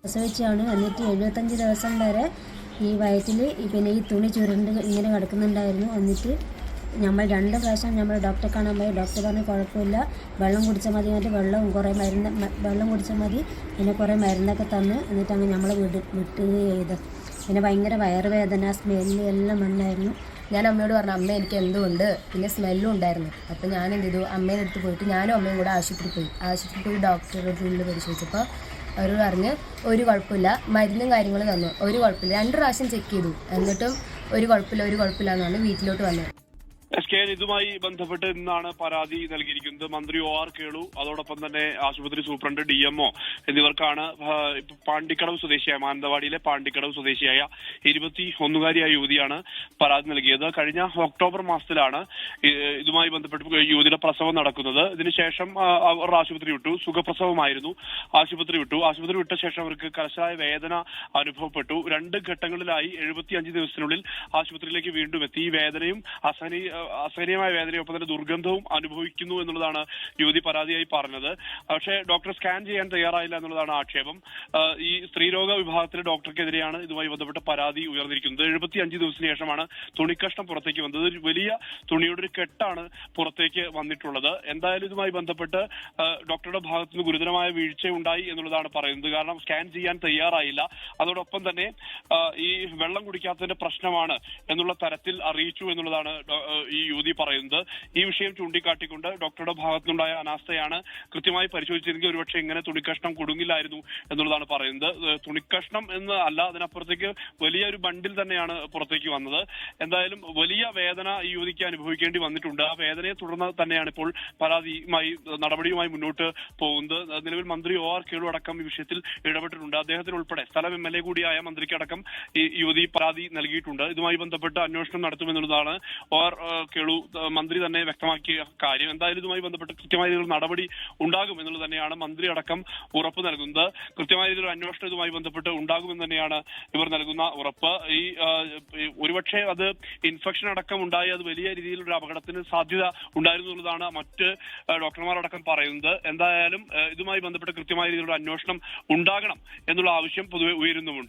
പ്രസവിച്ചാണ്. എന്നിട്ട് 75 ദിവസം വരെ ഈ വയറ്റിൽ പിന്നെ ഈ തുണി ചുരുണ്ട് ഇങ്ങനെ കിടക്കുന്നുണ്ടായിരുന്നു. എന്നിട്ട് നമ്മൾ 2 പ്രാവശ്യം നമ്മൾ ഡോക്ടറെ കാണാൻ പോയി. ഡോക്ടർ പറഞ്ഞു കുഴപ്പമില്ല, വെള്ളം കുടിച്ചാൽ മതി. എന്നിട്ട് വെള്ളം കുടിച്ചാൽ മതി, പിന്നെ കുറേ മരുന്നൊക്കെ തന്ന് എന്നിട്ട് അങ്ങ് നമ്മളെ വിട്ട് ചെയ്ത്. പിന്നെ ഭയങ്കര വയറുവേദന, സ്മെല്ല് എല്ലാം വന്നായിരുന്നു. ഞാൻ അമ്മയോട് പറഞ്ഞു, അമ്മ എനിക്ക് എന്തുകൊണ്ട്, പിന്നെ സ്മെല്ലും ഉണ്ടായിരുന്നു. അപ്പം ഞാൻ എന്ത് ചെയ്തു, അമ്മേൻ്റെ അടുത്ത് പോയിട്ട് ഞാനും അമ്മയും കൂടെ ആശുപത്രിയിൽ പോയി ഡോക്ടറുടെ ഉള്ളിൽ പരിശോധിച്ചപ്പോൾ അവർ പറഞ്ഞ് ഒരു കുഴപ്പമില്ല, മരുന്നും കാര്യങ്ങളും തന്നു. ഒരു കുഴപ്പമില്ല. 2 പ്രാവശ്യം ചെക്ക് ചെയ്തു, എന്നിട്ടും ഒരു കുഴപ്പമില്ല എന്ന് പറഞ്ഞ് വീട്ടിലോട്ട് വന്നു. ഇതുമായി ബന്ധപ്പെട്ട് ഇന്നാണ് പരാതി നൽകിയിരിക്കുന്നത്. മന്ത്രി OR കേളു, അതോടൊപ്പം തന്നെ ആശുപത്രി സൂപ്രണ്ട്, DMO എന്നിവർക്കാണ് പാണ്ടിക്കടവ് സ്വദേശിയായ, മാനന്തവാടിയിലെ പാണ്ടിക്കടവ് സ്വദേശിയായ 21-കാരിയായ യുവതിയാണ് പരാതി നൽകിയത്. കഴിഞ്ഞ ഒക്ടോബർ മാസത്തിലാണ് ഇതുമായി ബന്ധപ്പെട്ട് യുവതിയുടെ പ്രസവം നടക്കുന്നത്. ഇതിനുശേഷം അവർ ആശുപത്രി വിട്ടു. സുഖപ്രസവമായിരുന്നു. ആശുപത്രി വിട്ട ശേഷം അവർക്ക് കരശായ വേദന അനുഭവപ്പെട്ടു. 2 ഘട്ടങ്ങളിലായി 75 ദിവസത്തിനുള്ളിൽ ആശുപത്രിയിലേക്ക് വീണ്ടും എത്തി. ഈ വേദനയും അസഹനീയമായ വേദനയും ഒപ്പം തന്നെ ദുർഗന്ധവും അനുഭവിക്കുന്നു എന്നുള്ളതാണ് യുവതി പരാതിയായി പറഞ്ഞത്. പക്ഷേ ഡോക്ടർ സ്കാൻ ചെയ്യാൻ തയ്യാറായില്ല എന്നുള്ളതാണ് ആക്ഷേപം. ഈ സ്ത്രീരോഗ വിഭാഗത്തിലെ ഡോക്ടർക്കെതിരെയാണ് ഇതുമായി ബന്ധപ്പെട്ട പരാതി ഉയർന്നിരിക്കുന്നത്. 75 ദിവസത്തിന് ശേഷമാണ് തുണിക്കഷ്ണം പുറത്തേക്ക് വന്നത്. വലിയ തുണിയുടെ ഒരു കെട്ടാണ് പുറത്തേക്ക് വന്നിട്ടുള്ളത്. എന്തായാലും ഇതുമായി ബന്ധപ്പെട്ട് ഡോക്ടറുടെ ഭാഗത്തുനിന്ന് ഗുരുതരമായ വീഴ്ച ഉണ്ടായി എന്നുള്ളതാണ് പറയുന്നത്. കാരണം സ്കാൻ ചെയ്യാൻ തയ്യാറായില്ല. അതോടൊപ്പം തന്നെ ഈ വെള്ളം കുടിക്കാത്തതിന്റെ പ്രശ്നമാണ് എന്നുള്ള തരത്തിൽ അറിയിച്ചു എന്നുള്ളതാണ് ഈ യുവതി പറയുന്നത്. ഈ വിഷയം ചൂണ്ടിക്കാട്ടിക്കൊണ്ട് ഡോക്ടറുടെ ഭാഗത്തുനിന്നുണ്ടായ അനാസ്ഥയാണ്. കൃത്യമായി പരിശോധിച്ചിരുന്നെങ്കിൽ ഒരുപക്ഷെ ഇങ്ങനെ തുണിക്കഷ്ണം കുടുങ്ങില്ലായിരുന്നു എന്നുള്ളതാണ് പറയുന്നത്. തുണിക്കഷ്ണം എന്ന് അല്ല, അതിനപ്പുറത്തേക്ക് വലിയൊരു ബണ്ടിൽ തന്നെയാണ് പുറത്തേക്ക് വന്നത്. എന്തായാലും വലിയ വേദന ഈ യുവതിക്ക് അനുഭവിക്കേണ്ടി വന്നിട്ടുണ്ട്. ആ വേദനയെ തുടർന്ന് തന്നെയാണ് ഇപ്പോൾ നടപടിയുമായി മുന്നോട്ട് പോകുന്നത്. നിലവിൽ മന്ത്രി OR കേളു അടക്കം ഈ വിഷയത്തിൽ ഇടപെട്ടിട്ടുണ്ട്. അദ്ദേഹത്തിനുൾപ്പെടെ സ്ഥലം MLA കൂടിയായ മന്ത്രിക്കടക്കം ഈ യുവതി പരാതി നൽകിയിട്ടുണ്ട്. ഇതുമായി ബന്ധപ്പെട്ട് അന്വേഷണം നടത്തുമെന്നുള്ളതാണ് OR കേളു മന്ത്രി തന്നെ വ്യക്തമാക്കിയ കാര്യം. എന്തായാലും ഇതുമായി ബന്ധപ്പെട്ട് കൃത്യമായ രീതിയിൽ നടപടി ഉണ്ടാകും എന്നുള്ളത് തന്നെയാണ് മന്ത്രി അടക്കം ഉറപ്പ് നൽകുന്നത്. കൃത്യമായ രീതിയിൽ അന്വേഷണം ഇതുമായി ബന്ധപ്പെട്ട് ഉണ്ടാകുമെന്ന് തന്നെയാണ് ഇവർ നൽകുന്ന ഉറപ്പ്. ഈ ഒരുപക്ഷെ അത് ഇൻഫെക്ഷൻ അടക്കം ഉണ്ടായി അത് വലിയ രീതിയിലൊരു അപകടത്തിന് സാധ്യത ഉണ്ടായിരുന്നു എന്നുള്ളതാണ് മറ്റ് ഡോക്ടർമാരടക്കം പറയുന്നത്. എന്തായാലും ഇതുമായി ബന്ധപ്പെട്ട് കൃത്യമായ രീതിയിലുള്ള അന്വേഷണം ഉണ്ടാകണം എന്നുള്ള ആവശ്യം പൊതുവെ ഉയരുന്നുമുണ്ട്.